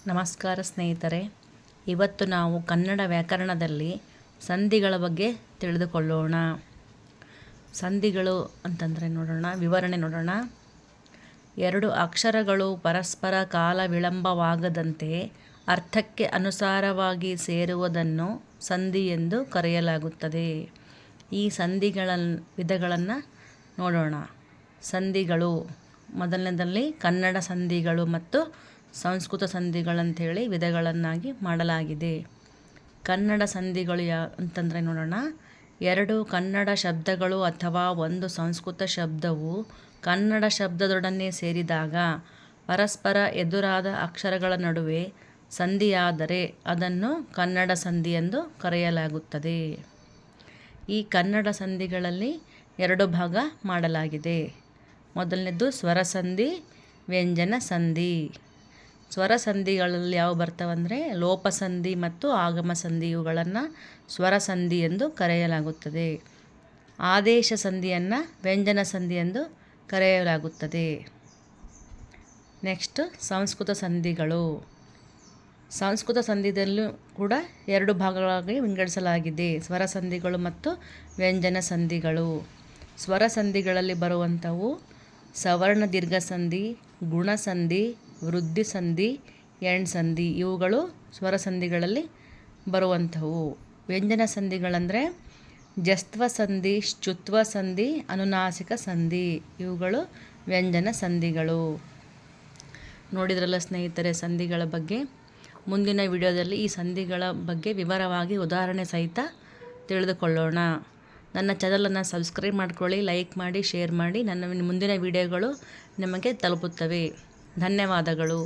ನಮಸ್ಕಾರ ಸ್ನೇಹಿತರೆ, ಇವತ್ತು ನಾವು ಕನ್ನಡ ವ್ಯಾಕರಣದಲ್ಲಿ ಸಂಧಿಗಳ ಬಗ್ಗೆ ತಿಳಿದುಕೊಳ್ಳೋಣ. ಸಂಧಿಗಳು ಅಂತಂದರೆ ವಿವರಣೆ ನೋಡೋಣ. ಎರಡು ಅಕ್ಷರಗಳು ಪರಸ್ಪರ ಕಾಲ ವಿಳಂಬವಾಗದಂತೆ ಅರ್ಥಕ್ಕೆ ಅನುಸಾರವಾಗಿ ಸೇರುವುದನ್ನು ಸಂಧಿ ಎಂದು ಕರೆಯಲಾಗುತ್ತದೆ. ಈ ಸಂಧಿಗಳ ವಿಧಗಳನ್ನು ನೋಡೋಣ. ಸಂಧಿಗಳು ಮೊದಲನೇದಲ್ಲಿ ಕನ್ನಡ ಸಂಧಿಗಳು ಮತ್ತು ಸಂಸ್ಕೃತ ಸಂಧಿಗಳಂಥೇಳಿ ವಿಧಗಳನ್ನಾಗಿ ಮಾಡಲಾಗಿದೆ. ಕನ್ನಡ ಸಂಧಿಗಳು ಅಂತಂದರೆ ನೋಡೋಣ. ಎರಡು ಕನ್ನಡ ಶಬ್ದಗಳು ಅಥವಾ ಒಂದು ಸಂಸ್ಕೃತ ಶಬ್ದವು ಕನ್ನಡ ಶಬ್ದದೊಡನೆ ಸೇರಿದಾಗ ಪರಸ್ಪರ ಎದುರಾದ ಅಕ್ಷರಗಳ ನಡುವೆ ಸಂಧಿಯಾದರೆ ಅದನ್ನು ಕನ್ನಡ ಸಂಧಿ ಎಂದು ಕರೆಯಲಾಗುತ್ತದೆ. ಈ ಕನ್ನಡ ಸಂಧಿಗಳಲ್ಲಿ ಎರಡು ಭಾಗ ಮಾಡಲಾಗಿದೆ. ಮೊದಲನೇದು ಸ್ವರ ಸಂಧಿ, ವ್ಯಂಜನ ಸಂಧಿ. ಸ್ವರ ಸಂಧಿಗಳಲ್ಲಿ ಯಾವ ಬರ್ತಾವಂದರೆ ಲೋಪ ಸಂಧಿ ಮತ್ತು ಆಗಮ ಸಂಧಿ. ಇವುಗಳನ್ನು ಸ್ವರ ಸಂಧಿ ಎಂದು ಕರೆಯಲಾಗುತ್ತದೆ. ಆದೇಶ ಸಂಧಿಯನ್ನು ವ್ಯಂಜನ ಸಂಧಿ ಎಂದು ಕರೆಯಲಾಗುತ್ತದೆ. ನೆಕ್ಸ್ಟ್ ಸಂಸ್ಕೃತ ಸಂಧಿಗಳು. ಸಂಸ್ಕೃತ ಸಂಧಿಯಲ್ಲೂ ಕೂಡ ಎರಡು ಭಾಗಗಳಾಗಿ ವಿಂಗಡಿಸಲಾಗಿದೆ, ಸ್ವರ ಸಂಧಿಗಳು ಮತ್ತು ವ್ಯಂಜನ ಸಂಧಿಗಳು. ಸ್ವರ ಸಂಧಿಗಳಲ್ಲಿ ಬರುವಂಥವು ಸವರ್ಣ ದೀರ್ಘ ಸಂಧಿ, ಗುಣ ಸಂಧಿ, ವೃದ್ಧಿ ಸಂಧಿ, ಎಣ್ ಸಂಧಿ. ಇವುಗಳು ಸ್ವರ ಸಂಧಿಗಳಲ್ಲಿ ಬರುವಂಥವು. ವ್ಯಂಜನ ಸಂಧಿಗಳಂದರೆ ಜಸ್ತ್ವ ಸಂಧಿ, ಶ್ಚುತ್ವ ಸಂಧಿ, ಅನುನಾಸಿಕ ಸಂಧಿ. ಇವುಗಳು ವ್ಯಂಜನ ಸಂಧಿಗಳು. ನೋಡಿದ್ರಲ್ಲ ಸ್ನೇಹಿತರೆ ಸಂಧಿಗಳ ಬಗ್ಗೆ. ಮುಂದಿನ ವಿಡಿಯೋದಲ್ಲಿ ಈ ಸಂಧಿಗಳ ಬಗ್ಗೆ ವಿವರವಾಗಿ ಉದಾಹರಣೆ ಸಹಿತ ತಿಳಿದುಕೊಳ್ಳೋಣ. ನನ್ನ ಚಾನಲನ್ನು ಸಬ್ಸ್ಕ್ರೈಬ್ ಮಾಡ್ಕೊಳ್ಳಿ, ಲೈಕ್ ಮಾಡಿ, ಶೇರ್ ಮಾಡಿ. ನನ್ನ ಮುಂದಿನ ವಿಡಿಯೋಗಳು ನಿಮಗೆ ತಲುಪುತ್ತವೆ. ಧನ್ಯವಾದಗಳು.